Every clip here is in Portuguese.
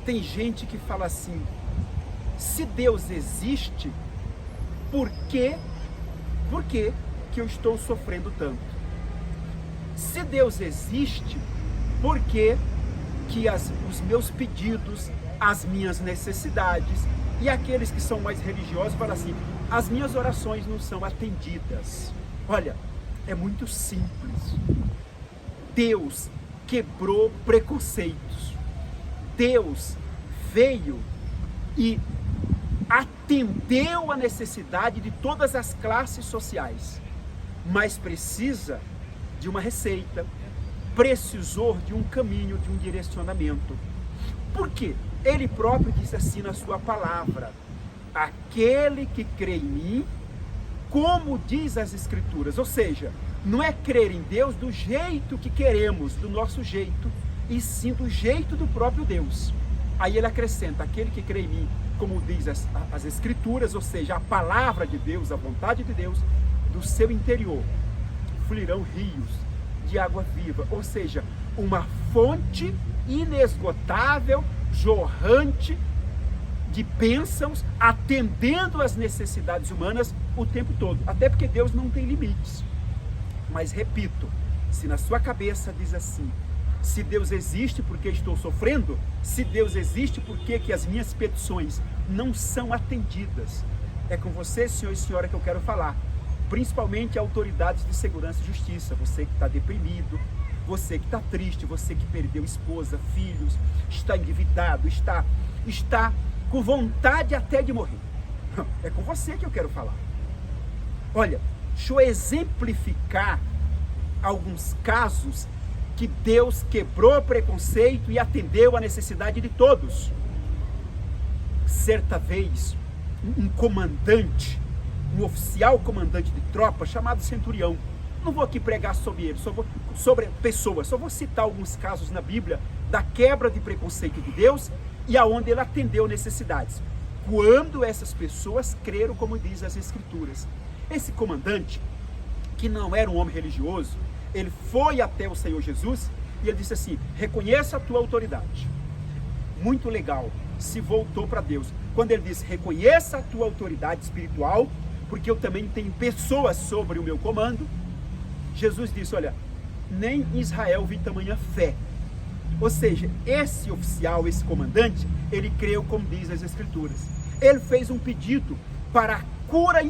Tem gente que fala assim: se Deus existe, por que que eu estou sofrendo tanto? Se Deus existe, por que os meus pedidos, as minhas necessidades, e aqueles que são mais religiosos falam assim: as minhas orações não são atendidas? Olha, é muito simples. Deus quebrou preconceitos. Deus veio e atendeu a necessidade de todas as classes sociais, mas precisa de uma receita, precisou de um caminho, de um direcionamento. Por quê? Ele próprio disse assim na sua palavra: aquele que crê em mim, como diz as Escrituras. Ou seja, não é crer em Deus do jeito que queremos, do nosso jeito, e sim do jeito do próprio Deus. Aí ele acrescenta: aquele que crê em mim, como diz as Escrituras, ou seja, a palavra de Deus, a vontade de Deus, do seu interior fluirão rios de água viva. Ou seja, uma fonte inesgotável, jorrante de bênçãos, atendendo às necessidades humanas o tempo todo. Até porque Deus não tem limites. Mas repito, se na sua cabeça diz assim: se Deus existe, por que estou sofrendo? Se Deus existe, por que as minhas petições não são atendidas? É com você, senhor e senhora, que eu quero falar. Principalmente autoridades de segurança e justiça. Você que está deprimido, você que está triste, você que perdeu esposa, filhos, está endividado, está com vontade até de morrer. É com você que eu quero falar. Olha, deixa eu exemplificar alguns casos que Deus quebrou preconceito e atendeu a necessidade de todos. Certa vez, um comandante, um oficial comandante de tropa chamado Centurião, não vou aqui pregar sobre ele, sobre pessoas, só vou citar alguns casos na Bíblia da quebra de preconceito de Deus e aonde ele atendeu necessidades, quando essas pessoas creram, como diz as Escrituras. Esse comandante, que não era um homem religioso, ele foi até o Senhor Jesus e ele disse assim: reconheça a tua autoridade. Muito legal, se voltou para Deus. Quando ele disse: reconheça a tua autoridade espiritual, porque eu também tenho pessoas sobre o meu comando, Jesus disse: olha, nem em Israel vi tamanha fé. Ou seja, esse oficial, esse comandante, ele creu, como diz as Escrituras. Ele fez um pedido para a cura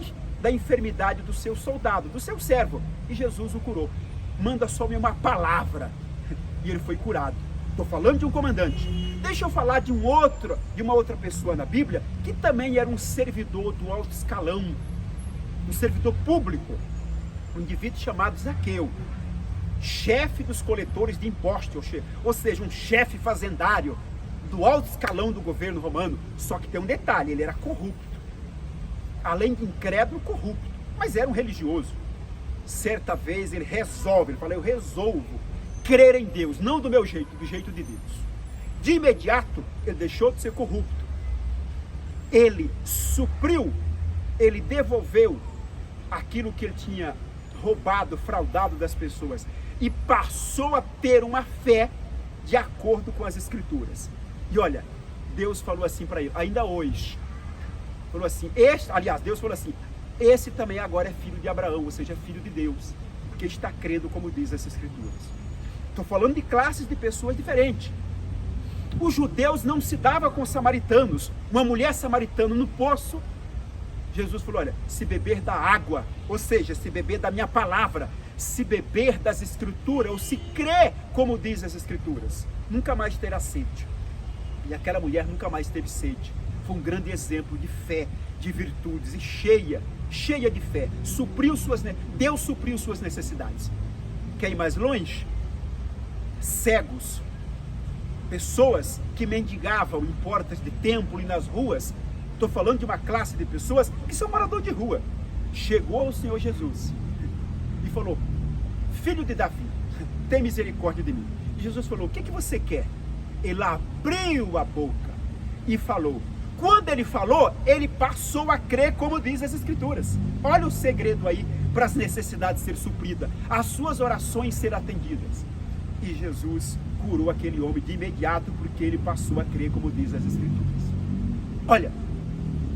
da enfermidade do seu soldado, do seu servo, e Jesus o curou. Manda só uma palavra e ele foi curado. Estou falando de um comandante. Deixa eu falar de uma outra pessoa na Bíblia que também era um servidor do alto escalão, um servidor público, um indivíduo chamado Zaqueu, chefe dos coletores de impostos, ou seja, um chefe fazendário do alto escalão do governo romano. Só que tem um detalhe: ele era corrupto, além de incrédulo, corrupto, mas era um religioso. Certa vez ele fala: eu resolvo crer em Deus, não do meu jeito, do jeito de Deus. De imediato, ele deixou de ser corrupto, ele supriu, ele devolveu aquilo que ele tinha roubado, fraudado das pessoas, e passou a ter uma fé de acordo com as Escrituras. E olha, Deus falou assim para ele, ainda hoje, falou assim: Deus falou assim: esse também agora é filho de Abraão, ou seja, filho de Deus, porque está crendo, como diz as Escrituras. Estou falando de classes de pessoas diferentes. Os judeus não se davam com os samaritanos. Uma mulher samaritana no poço, Jesus falou: olha, se beber da água, ou seja, se beber da minha palavra, se beber das Escrituras, ou se crer, como diz as Escrituras, nunca mais terá sede. E aquela mulher nunca mais teve sede. Foi um grande exemplo de fé, de virtudes, e cheia de fé. Deus supriu suas necessidades. Quer ir mais longe? Cegos, pessoas que mendigavam em portas de templo e nas ruas. Estou falando de uma classe de pessoas que são moradores de rua. Chegou ao Senhor Jesus e falou: filho de Davi, tem misericórdia de mim. E Jesus falou: o que você quer? Ele abriu a boca e falou. Quando ele falou, ele passou a crer, como diz as Escrituras. Olha o segredo aí para as necessidades ser supridas, as suas orações ser atendidas. E Jesus curou aquele homem de imediato, porque ele passou a crer como diz as Escrituras. Olha,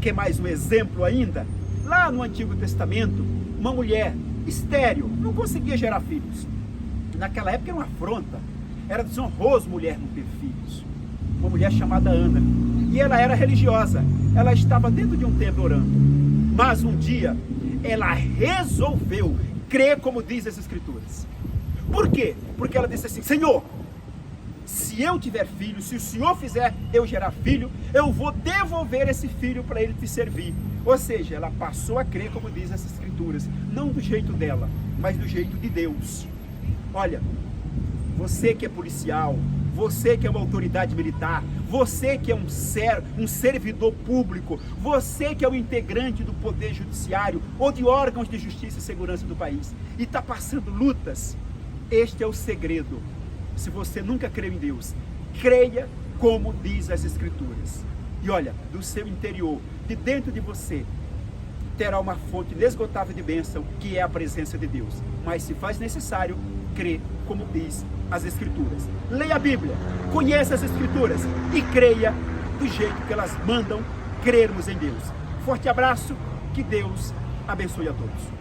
quer mais um exemplo ainda? Lá no Antigo Testamento, uma mulher estéril, não conseguia gerar filhos. Naquela época era uma afronta, era desonroso mulher não ter filhos. Uma mulher chamada Ana, e ela era religiosa, ela estava dentro de um templo orando, mas um dia ela resolveu crer como diz as Escrituras. Por quê? Porque ela disse assim: Senhor, se eu tiver filho, se o Senhor fizer eu gerar filho, eu vou devolver esse filho para ele te servir. Ou seja, ela passou a crer como diz as Escrituras, não do jeito dela, mas do jeito de Deus. Olha, você que é policial, você que é uma autoridade militar, você que é um servidor público, você que é um integrante do poder judiciário ou de órgãos de justiça e segurança do país e está passando lutas, este é o segredo. Se você nunca creu em Deus, creia como diz as Escrituras. E olha, do seu interior, de dentro de você, terá uma fonte inesgotável de bênção, que é a presença de Deus. Mas se faz necessário, crer como diz as Escrituras. Leia a Bíblia, conheça as Escrituras e creia do jeito que elas mandam crermos em Deus. Forte abraço, que Deus abençoe a todos.